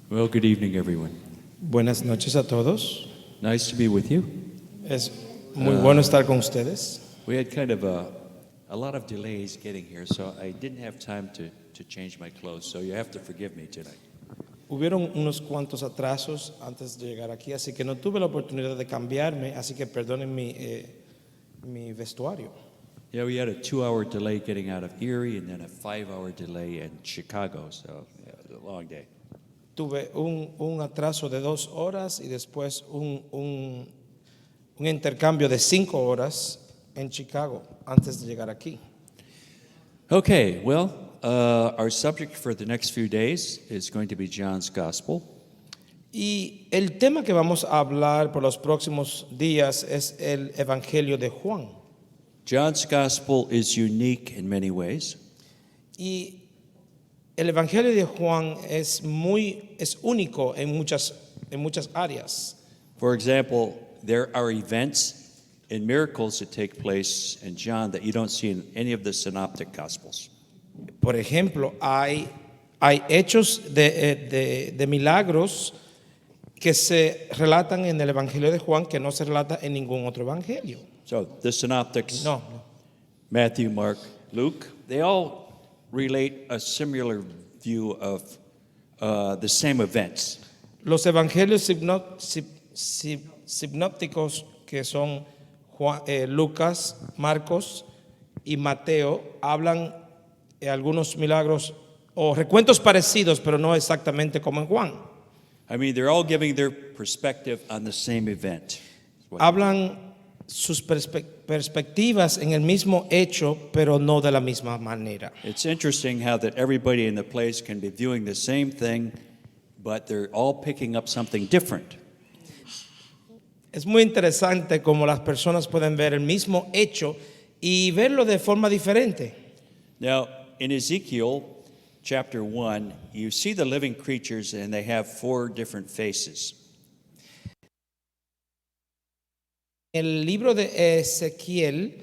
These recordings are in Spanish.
Well, good evening, everyone. Buenas noches a todos. Nice to be with you. Es muy bueno estar con ustedes. We had kind of a lot of delays getting here, so I didn't have time to change my clothes, so you have to forgive me tonight. Hubieron unos cuantos atrasos antes de llegar aquí, así que no tuve la oportunidad de cambiarme, así que perdonen mi vestuario. Yeah, we had a 2-hour delay getting out of Erie and then a 5-hour delay in Chicago, so yeah, it was a long day. Tuve un atraso de 2 horas y después un intercambio de 5 horas en Chicago antes de llegar aquí. Okay, well, our subject for the next few days is going to be John's Gospel. Y el tema que vamos a hablar por los próximos días es el Evangelio de Juan. John's Gospel is unique in many ways. Y el Evangelio de Juan es único en muchas áreas. For example, there are events and miracles that take place in John that you don't see in any of the synoptic Gospels. Por ejemplo, hay hechos de milagros que se relatan en el Evangelio de Juan que no se relata en ningún otro evangelio. So the synoptics, No. Matthew, Mark, Luke, they all relate a similar view of the same events. Los evangelios sinópticos, que son Lucas, Marcos y Mateo, hablan de algunos milagros o recuentos parecidos, pero no exactamente como en Juan. I mean, they're all giving their perspective on the same event. Hablan sus perspectivas en el mismo hecho, pero no de la misma manera. It's interesting how that everybody in the place can be viewing the same thing, but they're all picking up something different. Es muy interesante cómo las personas pueden ver el mismo hecho y verlo de forma diferente. Now, in Ezekiel chapter 1, you see the living creatures and they have 4 different faces. El libro de Ezequiel,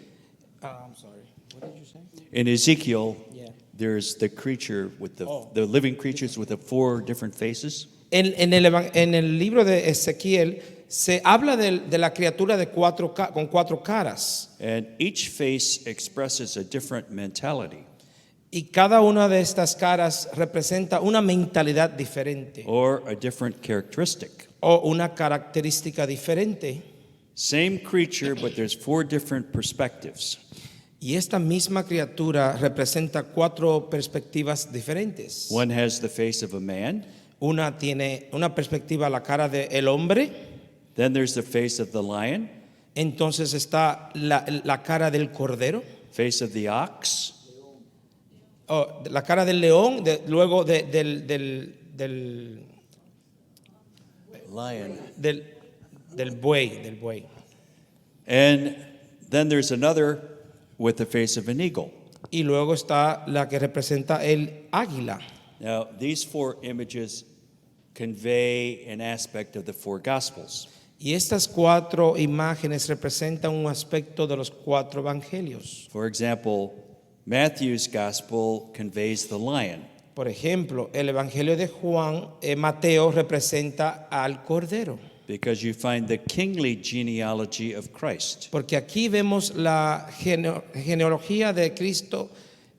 In Ezekiel, Yeah. there's the creature with the living creatures with the 4 different faces. en el libro de Ezequiel se habla de la criatura con 4 caras, And each face expresses a different mentality y cada una de estas caras representa una mentalidad diferente or a different characteristic. o una característica diferente. Same creature, but there's 4 different perspectives. Y esta misma criatura representa 4 perspectivas diferentes. One has the face of a man, Una tiene una perspectiva, la cara del hombre. then there's the face of the lion, Entonces está la cara del cordero, face of the ox, la cara del león, luego del lion. buey. And then there's another with the face of an eagle. Y luego está la que representa el águila. Now, these 4 images convey an aspect of the 4 Gospels. Y estas 4 imágenes representan un aspecto de los 4 evangelios. For example, Matthew's Gospel conveys the lion. Por ejemplo, el evangelio de Juan, Mateo representa al cordero. Because you find the kingly genealogy of Christ. Porque aquí vemos la genealogía de Cristo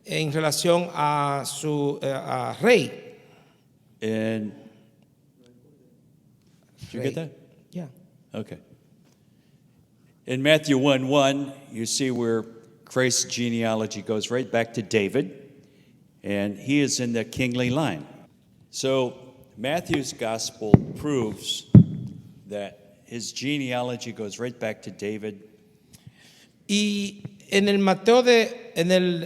en relación a su rey. And did you get that? Yeah. Okay. In Matthew 1:1, you see where Christ's genealogy goes right back to David, and he is in the kingly line. So Matthew's gospel proves that his genealogy goes right back to David. Y en el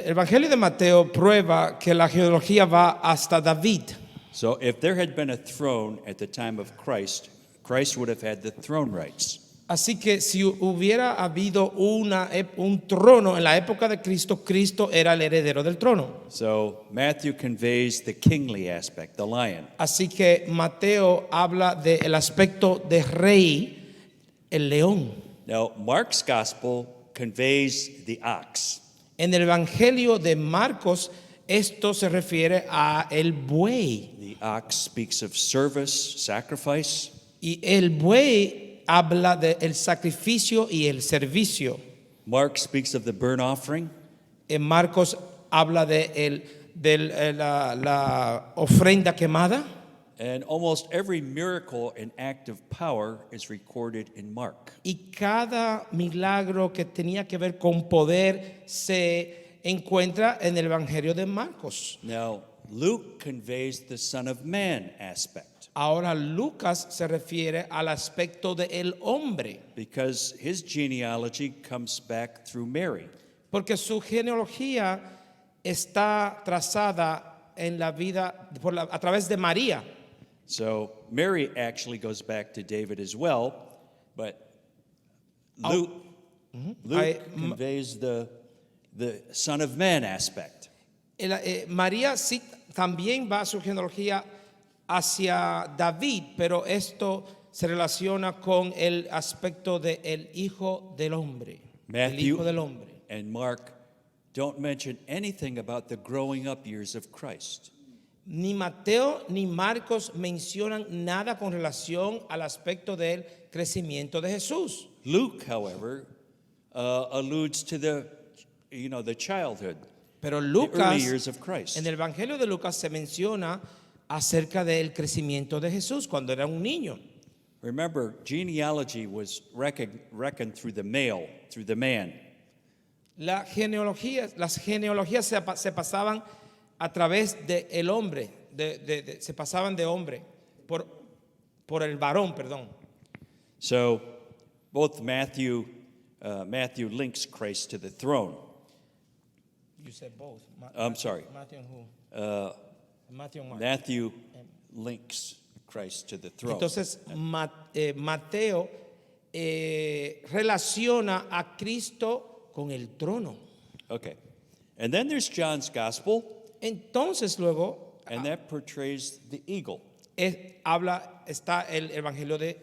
evangelio de Mateo prueba que la genealogía va hasta David. So if there had been a throne at the time of Christ, Christ would have had the throne rights. Así que si hubiera habido un trono en la época de Cristo, Cristo era el heredero del trono. So Matthew conveys the kingly aspect, the lion. Así que Mateo habla del aspecto de rey, el león. Now, Mark's gospel conveys the ox. En el evangelio de Marcos, esto se refiere a el buey. The ox speaks of service, sacrifice. Y el buey habla del sacrificio y el servicio. Mark speaks of the burnt offering. En Marcos habla de la ofrenda quemada. And almost every miracle and act of power is recorded in Mark. Y cada milagro que tenía que ver con poder se encuentra en el Evangelio de Marcos. Now, Luke conveys the Son of Man aspect Ahora Lucas se refiere al aspecto del hombre, because his genealogy comes back through Mary. porque su genealogía está trazada en la vida a través de María. So Mary actually goes back to David as well, but Luke conveys the Son of Man aspect. María sí también va su genealogía hacia David, pero esto se relaciona con el aspecto del hijo del hombre. El hijo del hombre. And Mark don't mention anything about the growing up years of Christ. Ni Mateo ni Marcos mencionan nada con relación al aspecto del crecimiento de Jesús. Luke, however, alludes to the childhood, Pero the early Lucas, years of Christ. en el Evangelio de Lucas se menciona acerca del crecimiento de Jesús cuando era un niño. Remember, genealogy was reckoned through the male, through the man. Las genealogías se pasaban a través del hombre, se pasaban de hombre por el varón, perdón. So both Matthew links Christ to the throne. You said both. I'm sorry. Matthew and who? Matthew and Mark. Matthew links Christ to the throne. Entonces Mateo relaciona a Cristo con el trono. Okay. And then there's John's gospel, Entonces luego and that portrays the eagle. está el evangelio de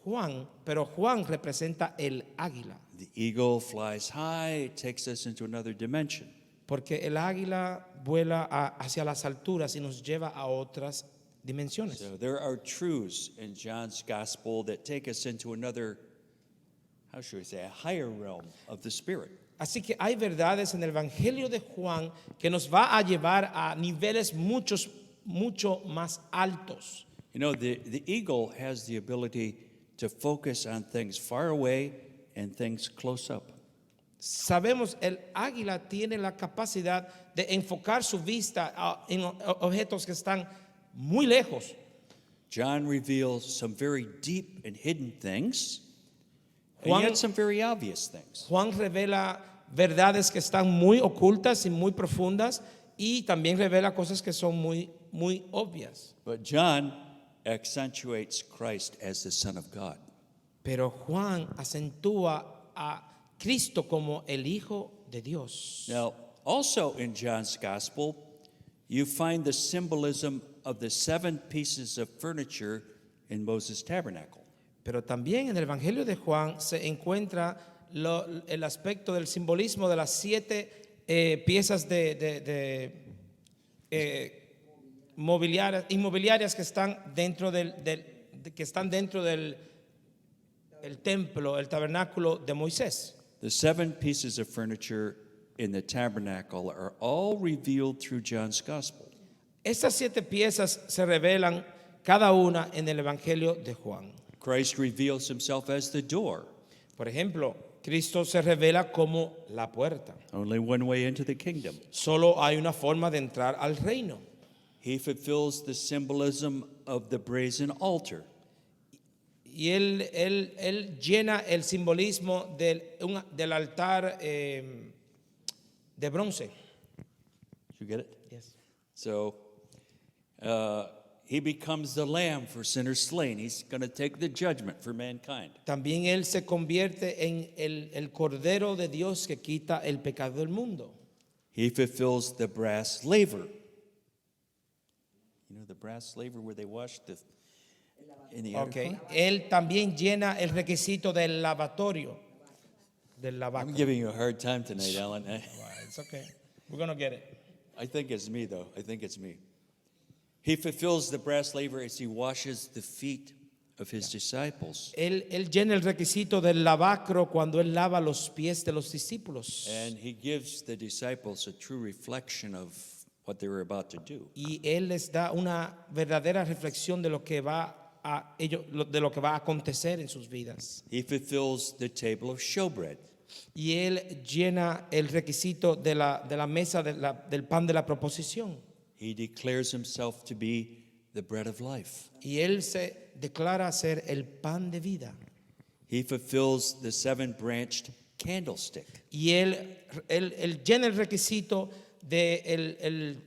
Juan, pero Juan representa el águila, The eagle flies high, it takes us into another dimension. porque el águila vuela hacia las alturas y nos lleva a otras dimensiones. So there are truths in John's gospel that take us into another, how should we say, a higher realm of the spirit. Así que hay verdades en el evangelio de Juan que nos va a llevar a niveles mucho más altos. You know, the eagle has the ability to focus on things far away and things close up. Sabemos, el águila tiene la capacidad de enfocar su vista en objetos que están muy lejos. John reveals some very deep and hidden things, and Juan- yet some very obvious things. Juan revela verdades que están muy ocultas y muy profundas, y también revela cosas que son muy obvias. But John accentuates Christ as the Son of God. Pero Juan acentúa a Cristo como el Hijo de Dios. Now, also in John's gospel, you find the symbolism of the 7 pieces of furniture in Moses' tabernacle. Pero también en el Evangelio de Juan se encuentra el aspecto del simbolismo de las 7 piezas inmobiliarias que están dentro del templo, el tabernáculo de Moisés. The 7 pieces of furniture in the tabernacle are all revealed through John's gospel. Estas 7 piezas se revelan cada una en el Evangelio de Juan. Christ reveals himself as the door. Por ejemplo, Cristo se revela como la puerta. Only one way into the kingdom. Solo hay una forma de entrar al reino. He fulfills the symbolism of the brazen altar. Y él llena el simbolismo del altar de bronce. Did you get it? Yes. So he becomes the lamb for sinners slain. He's going to take the judgment for mankind. También él se convierte en el Cordero de Dios que quita el pecado del mundo. He fulfills the brass laver. You know the brass laver where they wash in the Okay. outer court? Él también llena el requisito del lavatorio. Del I'm lavatorio. giving you a hard time tonight, Alan. It's okay. We're going to get it. I think it's me, though. I think it's me. He fulfills the brass laver as he washes the feet of his disciples. Él llena el requisito del lavacro cuando él lava los pies de los discípulos. And he gives the disciples a true reflection of what they were about to do. Y él les da una verdadera reflexión de lo que va a de lo que va a acontecer en sus vidas. He fulfills the table of showbread. Y él llena el requisito de la mesa del pan de la proposición. He declares himself to be the bread of life. Y él se declara ser el pan de vida. He fulfills the seven-branched candlestick. Y él llena el requisito de el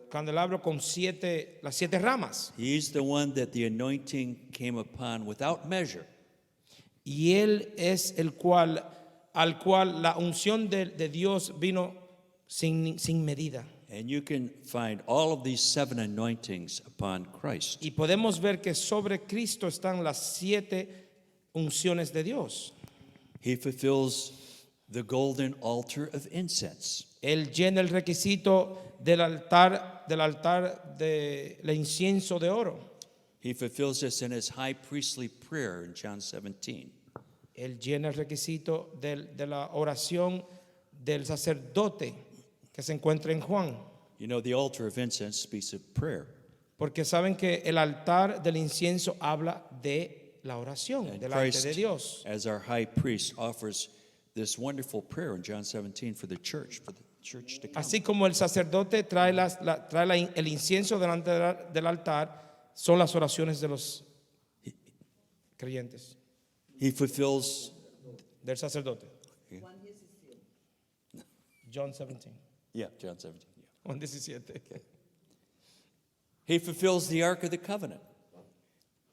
candelabro con las siete ramas. He's the one that the anointing came upon without measure. Y él es al cual la unción de Dios vino sin medida. And you can find all of these seven anointings upon Christ. Y podemos ver que sobre Cristo están las siete unciones de Dios. He fulfills the golden altar of incense. Él llena el requisito del altar del incienso de oro. He fulfills this in his high priestly prayer in John 17. Él llena el requisito de la oración del sacerdote que se encuentra en Juan. You know, the altar of incense speaks of prayer. Porque saben que el altar del incienso habla de la oración, And delante Christ, de Dios. as our high priest, offers this wonderful prayer in John 17 for the church to come. Así como el sacerdote trae el incienso delante del altar, son las oraciones de los creyentes, He fulfills, del sacerdote. John 17. yeah, John 17. Yeah. Juan 17. He fulfills the Ark of the Covenant.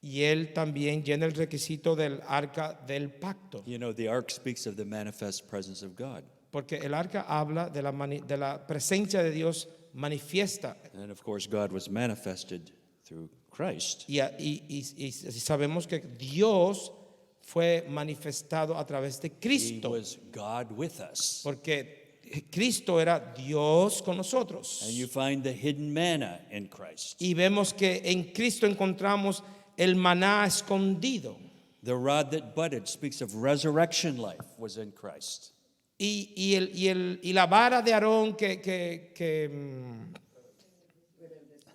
Y él también llena el requisito del arca del pacto. You know, the Ark speaks of the manifest presence of God. Porque el arca habla de la presencia de Dios manifiesta. And of course, God was manifested through Christ. Y sabemos que Dios fue manifestado a través de He Cristo. was God with us. Porque Cristo era Dios con nosotros. And you find the hidden manna in Christ. Y vemos que en Cristo encontramos el maná escondido. The rod that budded speaks of resurrection life was in Christ. Y la vara de Aarón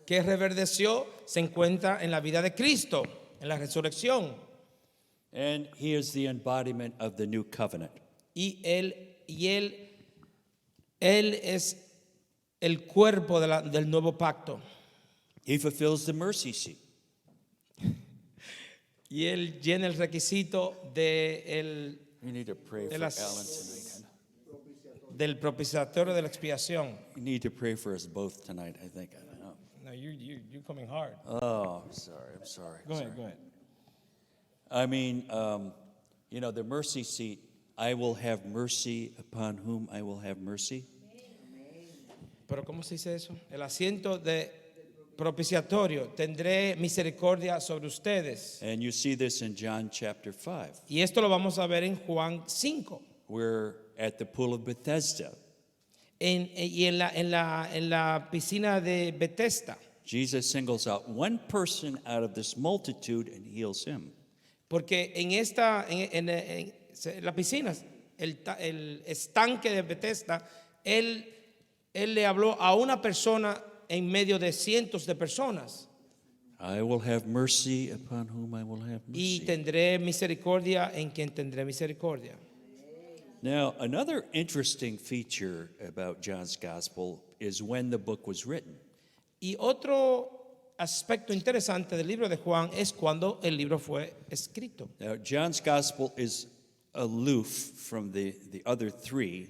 que reverdeció se encuentra en la vida de Cristo, en la resurrección. And he is the embodiment of the new covenant. Y él es el cuerpo del nuevo pacto. He fulfills the mercy seat. Y él llena el requisito You need to pray de for las- Alan tonight. del propiciatorio de la expiación. You need to pray for us both tonight, I think. I don't know. No, you're coming hard. Oh, I'm sorry. I'm sorry. Go ahead. I mean, you know, the mercy seat, I will have mercy upon whom I will have mercy. Pero ¿cómo se dice eso? El asiento de propiciatorio, tendré misericordia sobre ustedes. And you see this in John chapter 5. Y esto lo vamos a ver en Juan 5. We're at the pool of Bethesda. Y en la piscina de Bethesda. Jesus singles out one person out of this multitude and heals him. Porque en la piscina, el estanque de Bethesda, él le habló a una persona en medio de cientos de personas. I will have mercy upon whom I will have Y mercy. tendré misericordia en quien tendré misericordia. Now, another interesting feature about John's gospel is when the book was written. Y otro aspecto interesante del libro de Juan es cuando el libro fue escrito. Now, John's gospel is aloof from the other three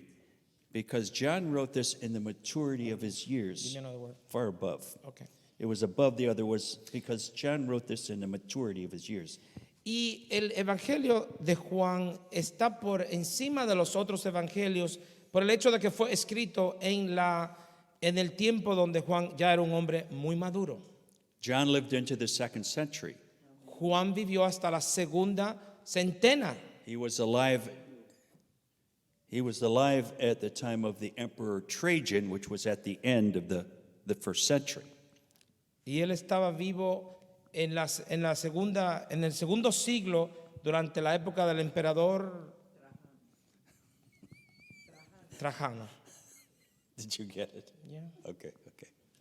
because John wrote this in the maturity of his years, Give me another word. far above. Okay. It was above the other was because John wrote this in the maturity of his years. Y el evangelio de Juan está por encima de los otros evangelios por el hecho de que fue escrito en el tiempo donde Juan ya era un hombre muy maduro. John lived into the 2nd century. Juan vivió hasta la segunda centena. He was alive He was alive at the time of the Emperor Trajan, which was at the end of the first century. Y él estaba vivo en el segundo siglo durante la época del emperador Trajano. Did you get it? Yeah, Okay.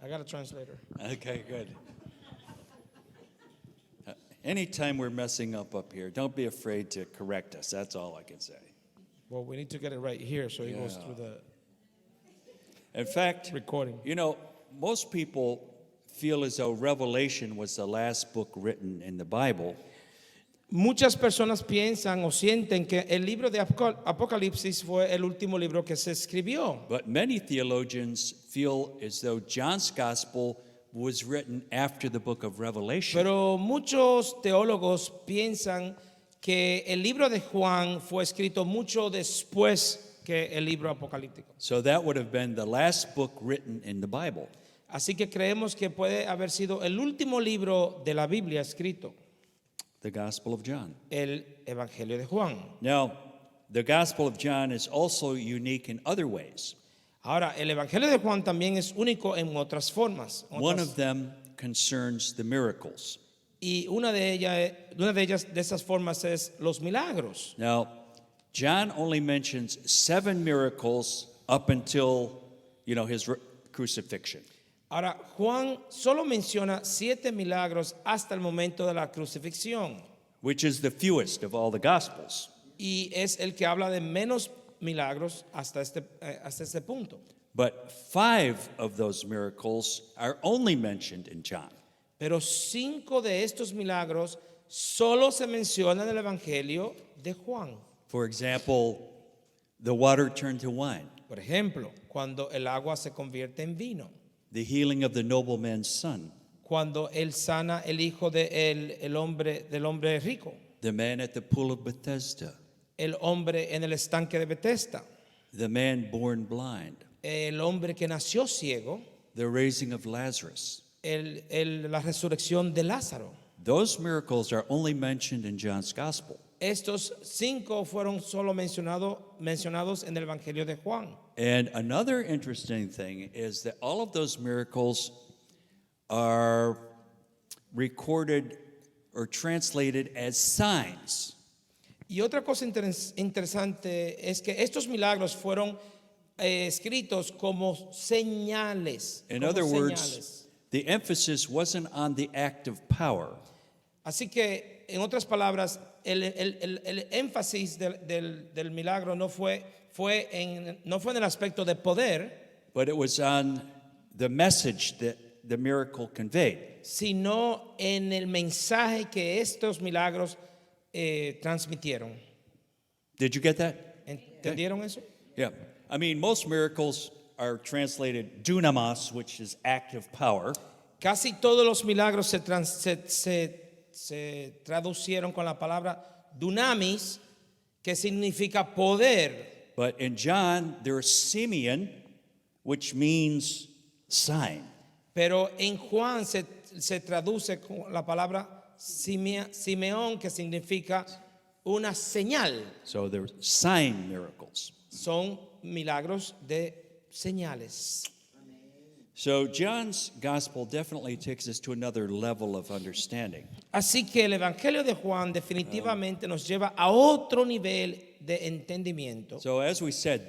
I got a translator. Okay, good. Anytime we're messing up here, don't be afraid to correct us. That's all I can say. Well, we need to get it right here so it goes Yeah. through the In fact, recording. you know, most people feel as though Revelation was the last book written in the Bible, Muchas personas piensan o sienten que el libro de Apocalipsis fue el último libro que se escribió. but many theologians feel as though John's gospel was written after the book of Revelation. Pero muchos teólogos piensan que el libro de Juan fue escrito mucho después que el libro apocalíptico. So that would have been the last book written in the Bible. Así que creemos que puede haber sido el último libro de la Biblia escrito, The Gospel of John. el Evangelio de Juan. Now, the Gospel of John is also unique in other ways. Ahora, el Evangelio de Juan también es único en otras formas. One of them concerns the miracles. Y una de ellas, de esas formas, es los milagros. Now, John only mentions 7 miracles up until, his crucifixion. Ahora, Juan solo menciona 7 milagros hasta el momento de la crucifixión. Which is the fewest of all the Gospels. Y es el que habla de menos milagros hasta este punto. But 5 of those miracles are only mentioned in John. Pero 5 de estos milagros solo se mencionan en el Evangelio de Juan. For example, the water turned to wine, Por ejemplo, cuando el agua se convierte en vino, the healing of the nobleman's son, cuando él sana el hijo del hombre rico, the man at the pool of Bethesda, el hombre en el estanque de Bethesda, the man born blind, el hombre que nació ciego, the raising of Lazarus. la resurrección de Lázaro. Those miracles are only mentioned in John's Gospel. Estos 5 fueron solo mencionados en el Evangelio de Juan. And another interesting thing is that all of those miracles are recorded or translated as signs. Y otra cosa interesante es que estos milagros fueron escritos como señales. In como other words, señales. the emphasis wasn't on the act of power, Así que, en otras palabras, el énfasis del milagro no fue en el aspecto de poder, but it was on the message that the miracle conveyed. sino en el mensaje que estos milagros transmitieron. Did you get that? ¿Entendieron eso? Yeah. I mean, most miracles are translated dunamis, which is active power, Casi todos los milagros se traducieron con la palabra dunamis, que significa poder. but in John, there's Simeon, which means sign. Pero en Juan se traduce con la palabra Simeón, que significa una señal. So there's sign miracles. Son milagros de señales. So John's gospel definitely takes us to another level of understanding. Así que el Evangelio de Juan definitivamente nos lleva a otro nivel de entendimiento. So as we said,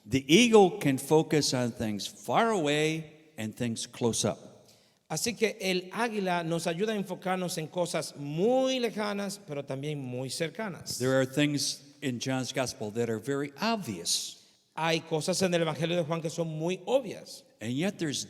the eagle can focus on things far away and things close up. Así que el águila nos ayuda a enfocarnos en cosas muy lejanas, pero también muy cercanas. There are things in John's gospel that are very obvious, Hay cosas en el Evangelio de Juan que son muy obvias, and yet there's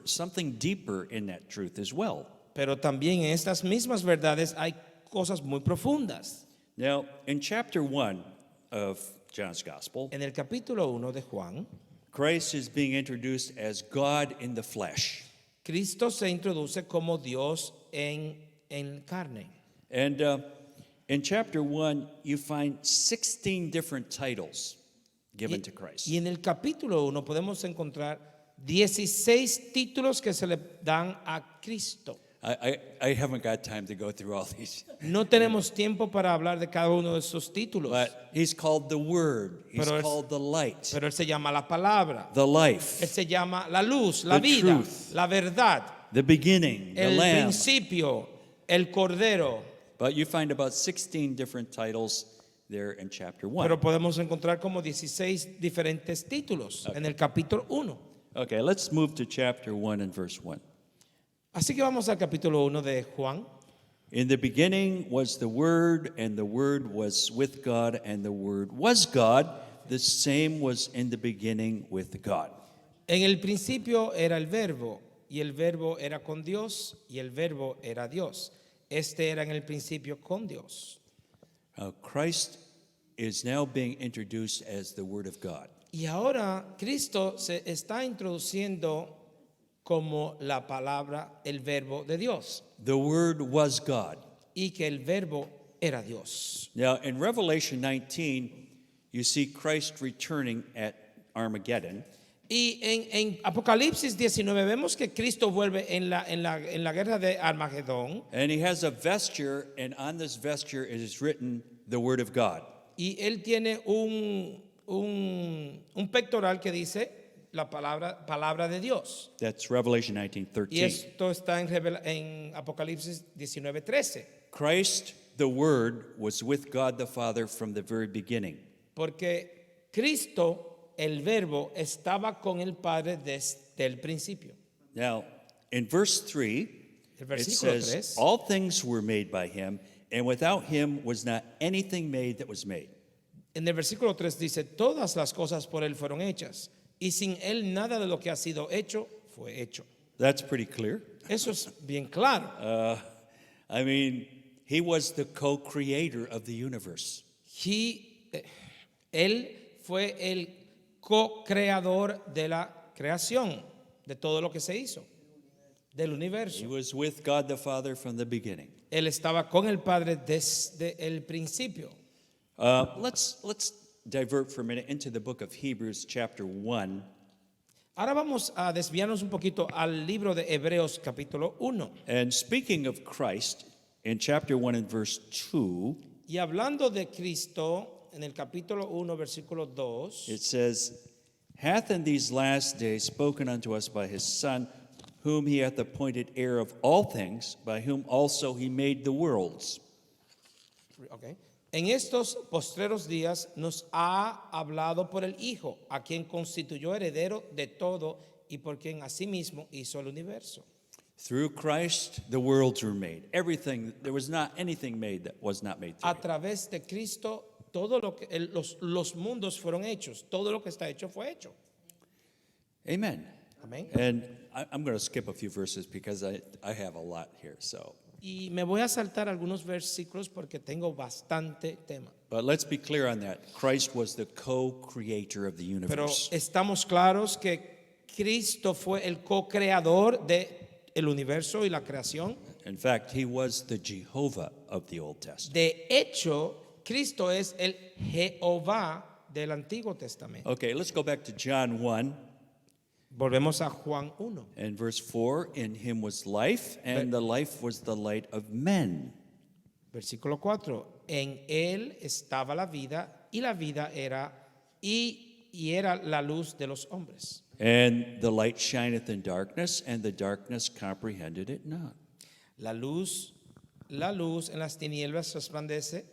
something deeper in that truth as well. pero también en estas mismas verdades hay cosas muy profundas. Now, in chapter 1 of John's gospel, En el capítulo 1 de Juan, Christ is being introduced as God in the flesh. Cristo se introduce como Dios en carne. And in chapter 1, you find 16 different titles given to Christ. Y en el capítulo 1 podemos encontrar 16 títulos que se le dan a Cristo. I haven't got time to go through all these. No tenemos tiempo para hablar de cada uno de esos títulos, But he's called the Word. He's Pero es- called the Light, pero Él se llama la palabra, the Él Life, se llama la luz, la The vida, truth. la verdad, the beginning, the el Lamb. principio, el cordero. But you find about 16 different titles there in chapter 1. Pero podemos encontrar como 16 diferentes títulos en el capítulo 1. Okay, let's move to chapter 1 and verse 1. Así que vamos al capítulo 1 de Juan. In the beginning was the Word, and the Word was with God, and the Word was God. The same was in the beginning with God. En el principio era el verbo, y el verbo era con Dios, y el verbo era Dios. Este era en el principio con Dios. Christ is now being introduced as the Word of God. Y ahora Cristo se está introduciendo como la palabra, el verbo de Dios, The Word was God. y que el verbo era Dios. Now, in Revelation 19, you see Christ returning at Armageddon. Y en Apocalipsis 19 vemos que Cristo vuelve en la guerra de Armagedón, And he has a vesture, and on this vesture it is written the Word of God. y él tiene un pectoral que dice la palabra de Dios. That's Revelation Y 19:13. esto está en Apocalipsis 19:13. Christ, the Word, was with God the Father from the very beginning. Porque Cristo, el verbo, estaba con el Padre desde el principio. Now, in verse 3, El it versículo says, 3. all things were made by him, and without him was not anything made that was made. En el versículo 3 dice, todas las cosas por él fueron hechas, y sin él nada de lo que ha sido hecho fue hecho. That's pretty clear. Eso es bien claro. I mean, he was the co-creator of the universe. Él fue el co-creador de la creación, de todo lo que se hizo, del He universo. was with God the Father from the beginning. Él estaba con el Padre desde el principio. Let's divert for a minute into the book of Hebrews, chapter 1. Ahora vamos a desviarnos un poquito al libro de Hebreos capítulo 1. And speaking of Christ, in chapter 1 and verse 2, Y hablando de Cristo, en el capítulo 1, versículo 2, it says, hath in these last days spoken unto us by his Son, whom he hath appointed heir of all things, by whom also he made the worlds. okay. En estos postreros días nos ha hablado por el Hijo, a quien constituyó heredero de todo y por quien asimismo hizo el universo. Through Christ, the worlds were made. Everything, there was not anything made that was not made through A him. través de Cristo, todo lo que los mundos fueron hechos, todo lo que está hecho fue hecho. Amen. Amén. And I'm going to skip a few verses because I have a lot here. So, Y me voy a saltar algunos versículos porque tengo bastante tema. but let's be clear on that. Christ was the co-creator of the Pero universe. estamos claros que Cristo fue el co-creador del universo y la creación. In fact, he was the Jehovah of the Old Testament. De hecho, Cristo es el Jehová del Antiguo Testamento. Okay, let's go back to John 1 Volvemos a Juan 1, and verse 4. In him was life, and the life was the light of men. versículo 4. En él estaba la vida y la vida era la luz de los hombres. And the light shineth in darkness, and the darkness comprehended it not. La luz en las tinieblas resplandece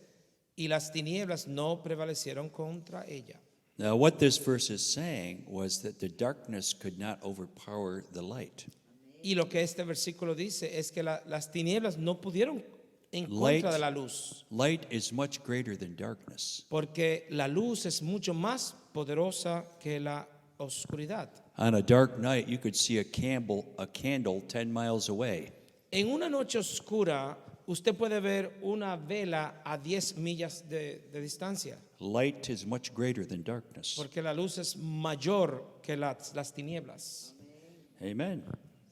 y las tinieblas no prevalecieron contra ella. Now, what this verse is saying was that the darkness could not overpower the light. Y lo que este versículo dice es que las tinieblas no pudieron en Light. contra de la luz, Light is much greater than darkness. porque la luz es mucho más poderosa que la oscuridad. On a dark night, you could see a candle 10 miles away. En una noche oscura, usted puede ver una vela a 10 millas de distancia, Light is much greater than darkness. porque la luz es mayor que las tinieblas. Amen.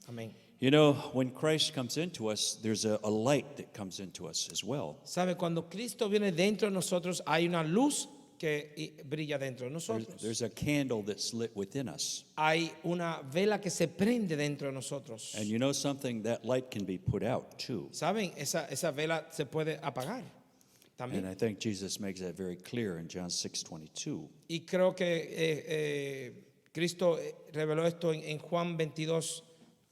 Amén. You know, when Christ comes into us, there's a light that comes into us as well. ¿Sabe? Cuando Cristo viene dentro de nosotros, hay una luz que brilla dentro de nosotros. There's a candle that's lit within us. Hay una vela que se prende dentro de nosotros. And you know something? That light can be put out too. ¿Saben? Esa vela se puede apagar And también. I think Jesus makes that very clear in John 6:22. Y creo que Cristo reveló esto en Juan 22,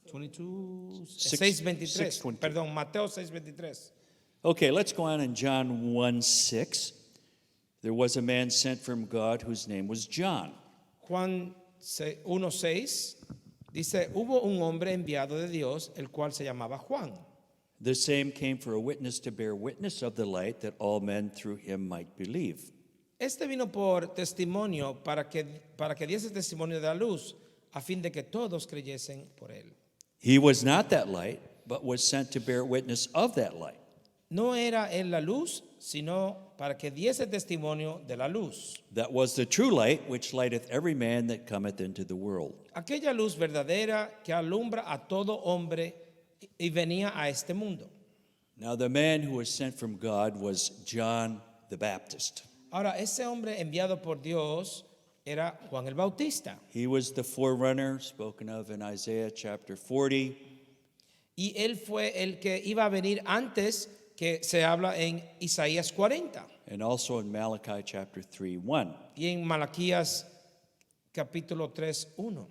6:23. 6:22. Perdón, Mateo 6:23. Okay, let's go on in John 1:6. There was a man sent from God whose name was John. Juan 1:6 dice, hubo un hombre enviado de Dios, el cual se llamaba Juan. The same came for a witness to bear witness of the light, that all men through him might believe. Este vino por testimonio para que diese testimonio de la luz, a fin de que todos creyesen por él. He was not that light, but was sent to bear witness of that light. No era él la luz, sino para que diese testimonio de la luz. That was the true light, which lighteth every man that cometh into the world. Aquella luz verdadera que alumbra a todo hombre y venía a este mundo. Now the man who was sent from God was John the Baptist. Ahora, ese hombre enviado por Dios era Juan el Bautista. He was the forerunner spoken of in Isaiah chapter 40. Y él fue el que iba a venir antes que se habla en Isaías 40 And also in Malachi chapter 3:1. y en Malaquías capítulo 3:1.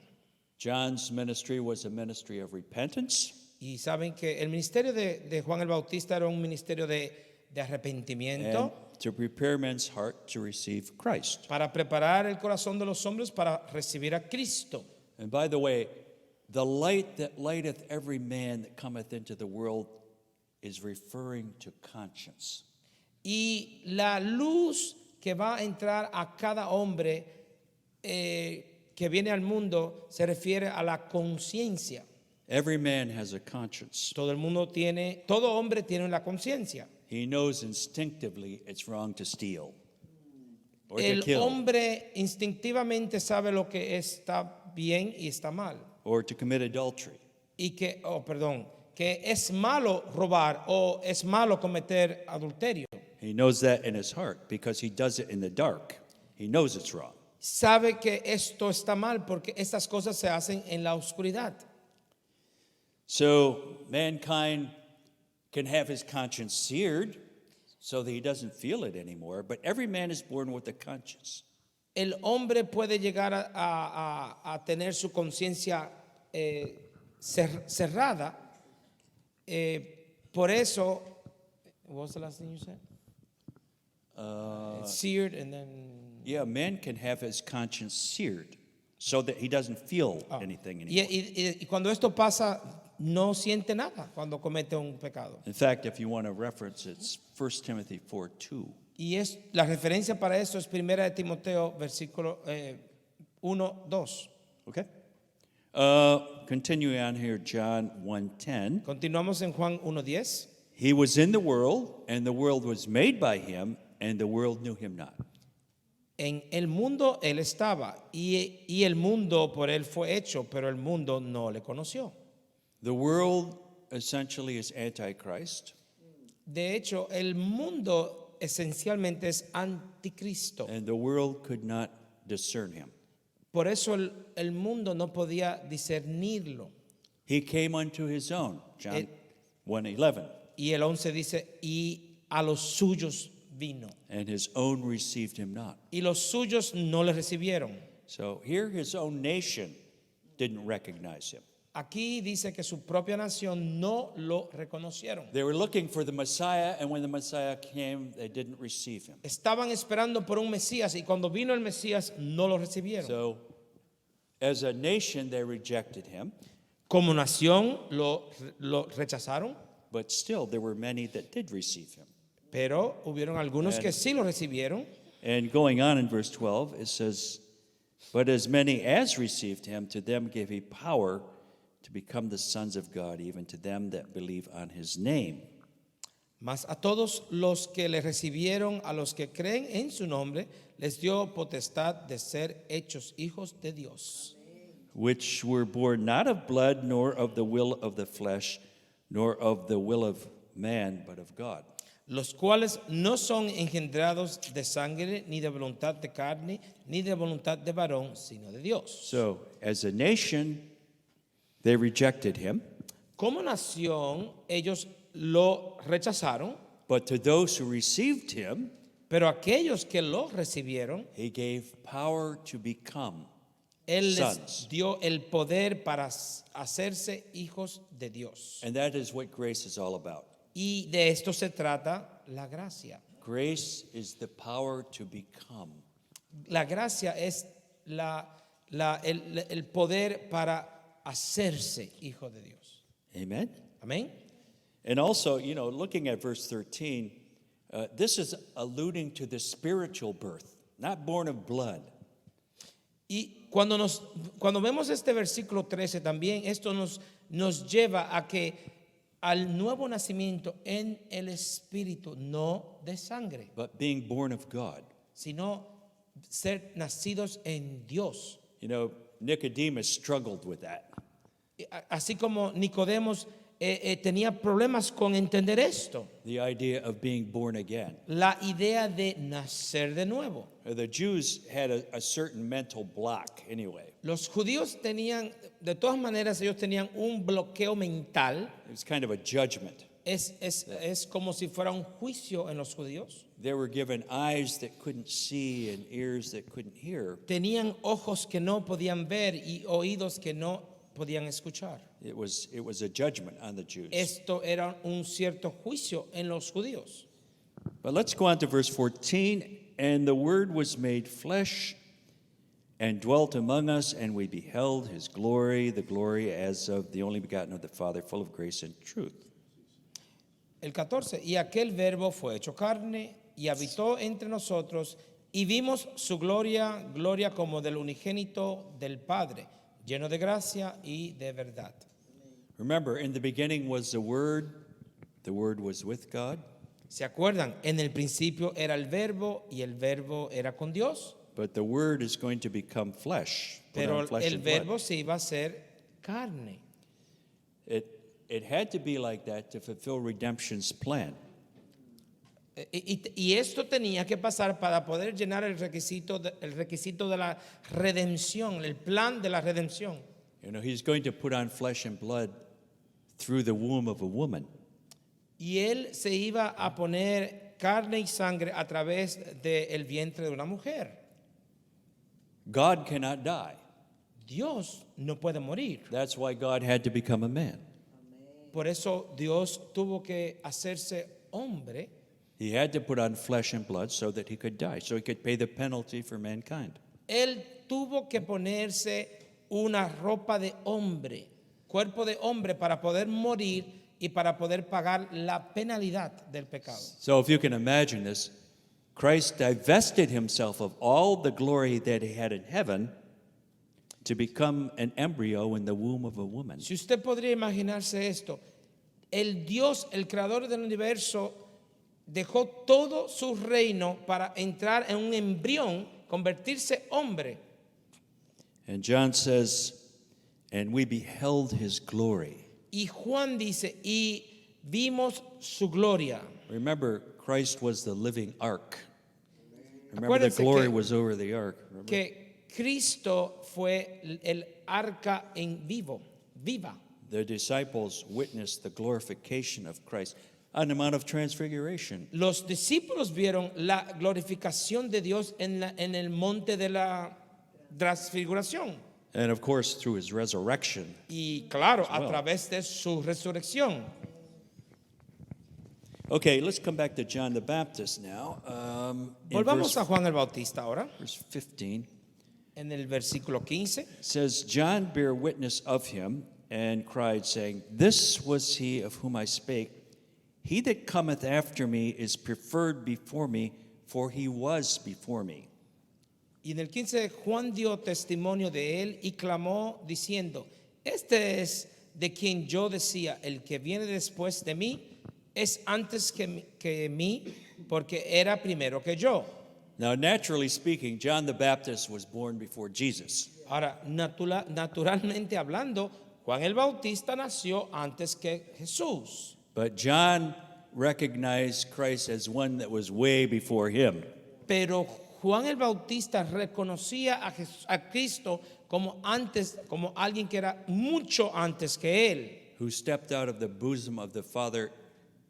John's ministry was a ministry of repentance, Y saben que el ministerio de Juan el Bautista era un ministerio de arrepentimiento and to prepare men's heart to receive Christ. para preparar el corazón de los hombres para recibir a Cristo. And by the way, the light that lighteth every man that cometh into the world is referring to conscience. Y la luz que va a entrar a cada hombre que viene al mundo se refiere a la conciencia. Every man has a conscience. Todo hombre tiene una conciencia. He knows instinctively it's wrong to steal or to El kill hombre instintivamente sabe lo que está bien y está mal. or to commit adultery. Y que, que es malo robar o es malo cometer adulterio. He knows that in his heart because he does it in the dark. He knows it's wrong. Sabe que esto está mal porque estas cosas se hacen en la oscuridad. So mankind can have his conscience seared so that he doesn't feel it anymore, but every man is born with a conscience. El hombre puede llegar a tener su conciencia cerrada. Por eso, what was the last thing you said? Seared and then... Yeah, man can have his conscience seared so that he doesn't feel anything anymore. Y cuando esto pasa, no siente nada cuando comete un pecado. In fact, if you want to reference, it's 1 Timothy 4:2. Y la referencia para eso es 1 de Timoteo, versículo 1:2. Okay? Continuing on here, John 1:10. Continuamos en Juan 1:10. He was in the world, and the world was made by him, and the world knew him not. En el mundo él estaba y el mundo por él fue hecho, pero el mundo no le conoció. The world essentially is antichrist, De hecho, el mundo esencialmente es anticristo. and the world could not discern him. Por eso el mundo no podía discernirlo. He came unto his own, John It- 1:11, Y el 11 dice, y a los suyos vino. and his own received him not. Y los suyos no le recibieron. So here his own nation didn't recognize him. Aquí dice que su propia nación no lo reconocieron. They were looking for the Messiah, and when the Messiah came, they didn't receive him. Estaban esperando por un Mesías y cuando vino el Mesías no lo recibieron. So as a nation, they rejected him, Como nación lo rechazaron, but still there were many that did receive him. pero hubieron algunos que sí lo recibieron. And going on in verse 12, it says, but as many as received him, to them gave he power to become the sons of God, even to them that believe on his name. Mas a todos los que le recibieron, a los que creen en su nombre, les dio potestad de ser hechos hijos de Dios, Which were born not of blood, nor of the will of the flesh, nor of the will of man, but of God. los cuales no son engendrados de sangre, ni de voluntad de carne, ni de voluntad de varón, sino de Dios. So, as a nation, they rejected him, Como nación, ellos lo rechazaron, but to those who received him, pero aquellos que lo recibieron, he gave power to become Él les sons. dio el poder para hacerse hijos de Dios. And that is what grace is all about. Y de esto se trata la gracia. Grace is the power to become. La gracia es el poder para hacerse hijo de Dios. Amen? Amén. And also, looking at verse 13, this is alluding to the spiritual birth, not born of blood. Y cuando vemos este versículo 13 también, esto nos lleva a que al nuevo nacimiento en el Espíritu, no de sangre, But being born of God. sino ser nacidos en Dios. Nicodemus struggled with that. Así como Nicodemos tenía problemas con entender esto, The idea of being born again. la idea de nacer de nuevo. The Jews had a certain mental block anyway. Los judíos tenían, de todas maneras, ellos tenían un bloqueo mental. It was kind of a judgment. Es como si fuera un juicio en los judíos. They were given eyes that couldn't see and ears that couldn't hear. Tenían ojos que no podían ver y oídos que no podían escuchar. It was a judgment on the Jews. Esto era un cierto juicio en los judíos. But let's go on to verse 14. And the Word was made flesh and dwelt among us, and we beheld his glory, the glory as of the only begotten of the Father, full of grace and truth. El 14, y aquel verbo fue hecho carne y habitó entre nosotros y vimos su gloria, gloria como del unigénito del Padre, lleno de gracia y de verdad. Remember, in the beginning was the Word was with God, ¿Se acuerdan? En el principio era el verbo y el verbo era con Dios, but the Word is going to become flesh. Put pero on flesh el and blood. verbo se iba a hacer carne. It had to be like that to fulfill redemption's plan. Y esto tenía que pasar para poder llenar el requisito de la redención, el plan de la redención. He's going to put on flesh and blood through the womb of a woman. Y él se iba a poner carne y sangre a través del vientre de una mujer. God cannot die. Dios no puede morir. That's why God had to become a man. Por eso Dios tuvo que hacerse hombre. He had to put on flesh and blood so that he could die, so he could pay the penalty for mankind. Él tuvo que ponerse una ropa de hombre, cuerpo de hombre, para poder morir y para poder pagar la penalidad del pecado. So if you can imagine this, Christ divested himself of all the glory that he had in heaven to become an embryo in the womb of a woman. Si usted podría imaginarse esto, el Dios, el creador del universo, dejó todo su reino para entrar en un embrión, convertirse hombre. And John says, and we beheld his glory. Y Juan dice, y vimos su gloria. Remember, Christ was the living ark. Remember, the Acuérdense glory que- was over the ark. Remember? Que Cristo fue el arca en viva. The disciples witnessed the glorification of Christ on the Mount of Transfiguration. Los discípulos vieron la glorificación de Dios en el monte de la transfiguración. And of course, through his resurrection. Y claro, As well. a través de su resurrección. Okay, let's come back to John the Baptist now. In Volvamos a verse, Juan el Bautista ahora, verse 15, en el versículo 15. it says, John bare witness of him and cried, saying, This was he of whom I spake. He that cometh after me is preferred before me, for he was before me. Y en el 15 Juan dio testimonio de él y clamó diciendo, este es de quien yo decía, el que viene después de mí es antes que mí, porque era primero que yo. Now, naturally speaking, John the Baptist was born before Jesus. Ahora, naturalmente hablando, Juan el Bautista nació antes que Jesús. But John recognize Christ as one that was way before him. Pero Juan el Bautista reconocía a Cristo como antes, como alguien que era mucho antes que él. Who stepped out of the bosom of the Father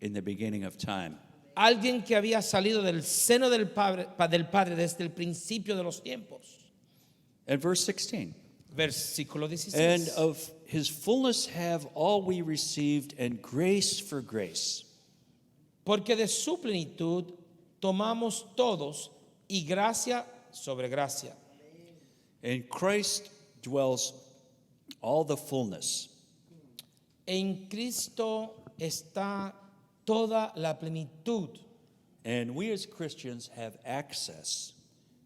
in the beginning of time. Alguien que había salido del seno del Padre desde el principio de los tiempos. And verse 16. Versículo 16. And of his fullness have all we received, and grace for grace. Porque de su plenitud tomamos todos y gracia sobre gracia. In Christ dwells all the fullness. En Cristo está toda la plenitud. And we as Christians have access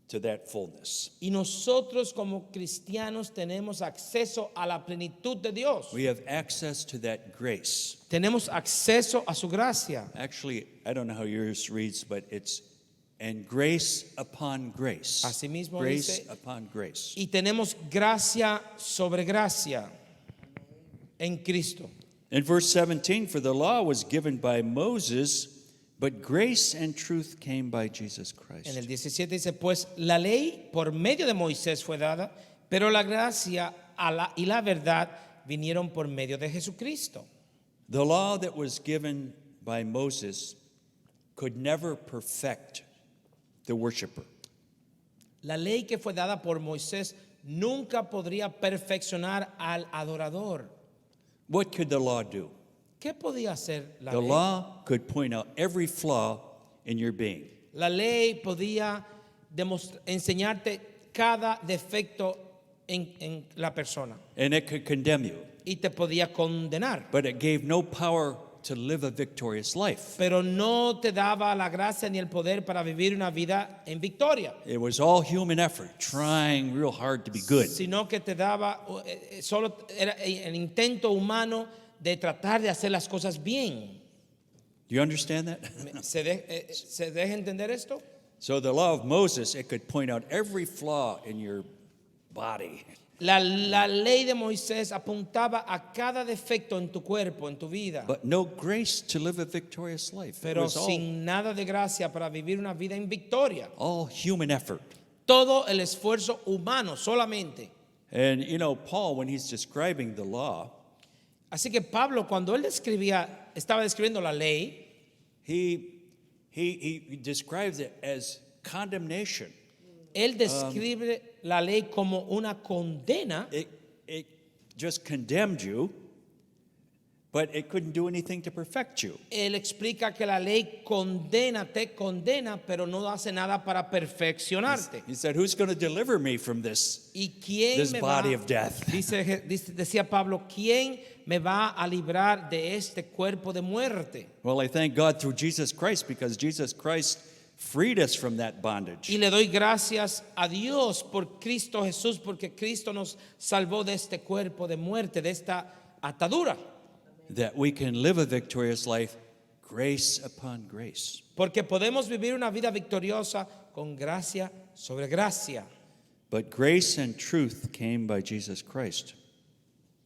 to that fullness. Y nosotros como cristianos tenemos acceso a la plenitud de Dios. We have access to that grace. Tenemos acceso a su gracia. Actually, I don't know how yours reads, but it's and grace upon grace. Asimismo Grace dice, upon grace. y tenemos gracia sobre gracia en Cristo. In verse 17, for the law was given by Moses, but grace and truth came by Jesus Christ. En el 17 dice, pues la ley por medio de Moisés fue dada, pero la gracia y la verdad vinieron por medio de Jesucristo. The law that was given by Moses could never perfect the worshiper. La ley que fue dada por Moisés nunca podría perfeccionar al adorador. What could the law do? ¿Qué podía hacer la The ley? law could point out every flaw in your being. La ley podía enseñarte cada defecto en la persona And it could condemn you. y te podía condenar. But it gave no power to live a victorious life. Pero no te daba la gracia ni el poder para vivir una vida en victoria, It was all human effort, trying real hard to be good. sino que te daba, solo era el intento humano de tratar de hacer las cosas bien. Do you understand that? ¿Se deja entender esto? So the law of Moses, it could point out every flaw in your body. La ley de Moisés apuntaba a cada defecto en tu cuerpo, en tu vida, But no grace to live a victorious life. It pero was sin nada de gracia para vivir una vida en victoria. all human effort. Todo el esfuerzo humano solamente. And you know, Paul, when he's describing the law, Así que Pablo, cuando él estaba describiendo la ley, he describes it as condemnation. él describe la ley como una condena. It just condemned you, but it couldn't do anything to perfect you. Él explica que la ley te condena, pero no hace nada para perfeccionarte. He said, who's going to deliver me from this ¿Y quién this me va? body of death? Decía Pablo, ¿quién me va a librar de este cuerpo de muerte? Well, I thank God through Jesus Christ, because Jesus Christ freed us from that bondage. Y le doy gracias a Dios por Cristo Jesús, porque Cristo nos salvó de este cuerpo de muerte, de esta atadura. That we can live a victorious life, grace upon grace. Porque podemos vivir una vida victoriosa con gracia sobre gracia. But grace and truth came by Jesus Christ.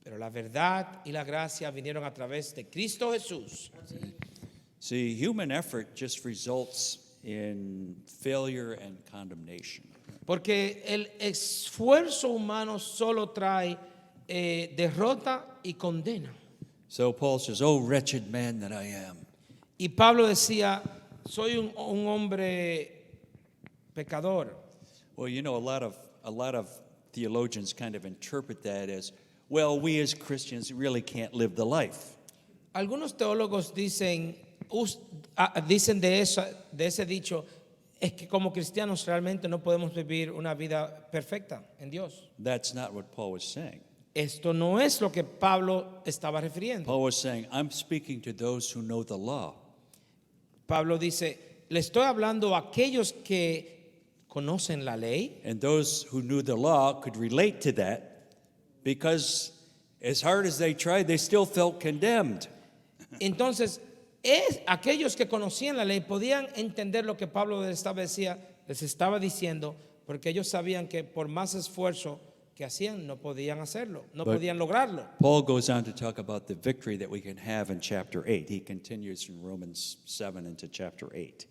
Pero la verdad y la gracia vinieron a través de Cristo Jesús. See, human effort just results in failure and condemnation. Porque el esfuerzo humano solo trae derrota y condena. So Paul says, oh, wretched man that I am. Y Pablo decía, soy un hombre pecador. Well, you know, a lot of theologians kind of interpret that as, well, we as Christians really can't live the life. Algunos teólogos dicen de ese dicho, es que como cristianos realmente no podemos vivir una vida perfecta en Dios. That's not what Paul was saying. Esto no es lo que Pablo estaba refiriendo. Paul was saying, I'm speaking to those who know the law. Pablo dice, le estoy hablando a aquellos que conocen la ley, And those who knew the law could relate to that, because as hard as they tried, they still felt condemned. entonces aquellos que conocían la ley podían entender lo que Pablo les estaba diciendo, porque ellos sabían que por más esfuerzo que hacían no podían hacerlo, no But- podían lograrlo. Paul goes on to talk about the victory that we can have in chapter 8. He continues from Romans 7 into chapter 8.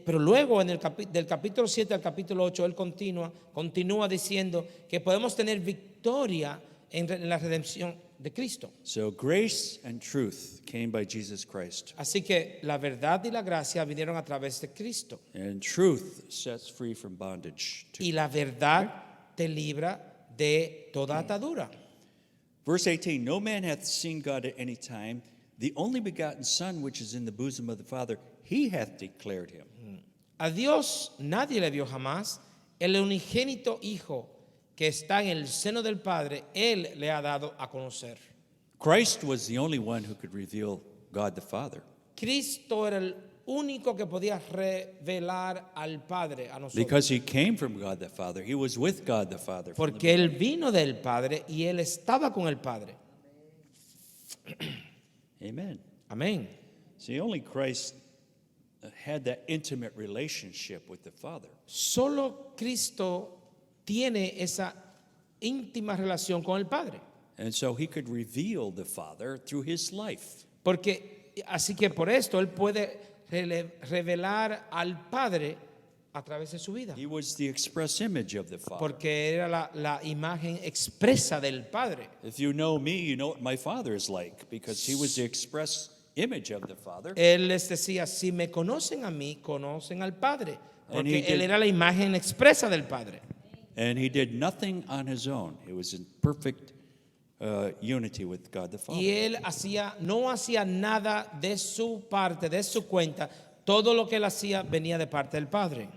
Pero luego del capítulo 7 al capítulo 8 él continúa diciendo que podemos tener victoria en la redención de Cristo. So grace and truth came by Jesus Christ, Así que la verdad y la gracia vinieron a través de Cristo. and truth sets free from bondage. Y la verdad te libra de toda atadura. Verse 18, no man hath seen God at any time. The only begotten Son, which is in the bosom of the Father, he hath declared him. A Dios nadie le vio jamás. El unigénito Hijo que está en el seno del Padre, Él le ha dado a conocer. Christ was the only one who could reveal God the Father, Cristo era el único que podía revelar al Padre a nosotros. because he came from God the Father. He was with God the Father. from the Porque Él vino del Padre y Él estaba con el Padre. Amen. Amén. See, only Christ had that intimate relationship with the Father. Solo Cristo tiene esa íntima relación con el Padre. And so he could reveal the Father through his life. Así que por esto Él puede revelar al Padre a través de su vida. He was the express image of the Father. Porque era la imagen expresa del Padre. If you know me, you know what my Father is like, because he was the express image of the Father. Él les decía, si me conocen a mí, conocen al Padre. And Porque he Él did- era la imagen expresa del Padre. And he did nothing on his own. He was in perfect unity with God the Father. Y Él no hacía nada de su parte, de su cuenta. Todo lo que Él hacía venía de parte del Padre.